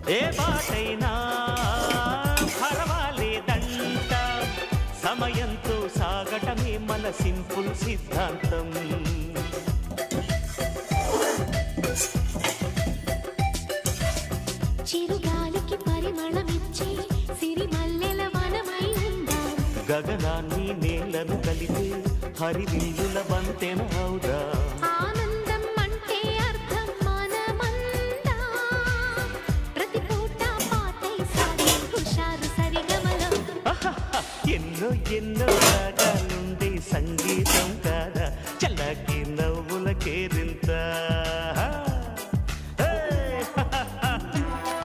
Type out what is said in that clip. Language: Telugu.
ఏ బాటైనా పర్వాలేదంట సమయంతో సాగటమే మన సింపుల్ సిద్ధాంతం. చిరుగాలికి పరిమళమిచ్చే సిరిమల్లెల వనమై ఉందాం. గగనాన్ని నేలను కలిపే హరివిల్లుల వంతెన అవుదా. ఆనందం అంటే అర్థం మనమందా. ప్రతి పూట పాటై సాగే హుషారు సరిగమలో ఎన్నో ఎన్నో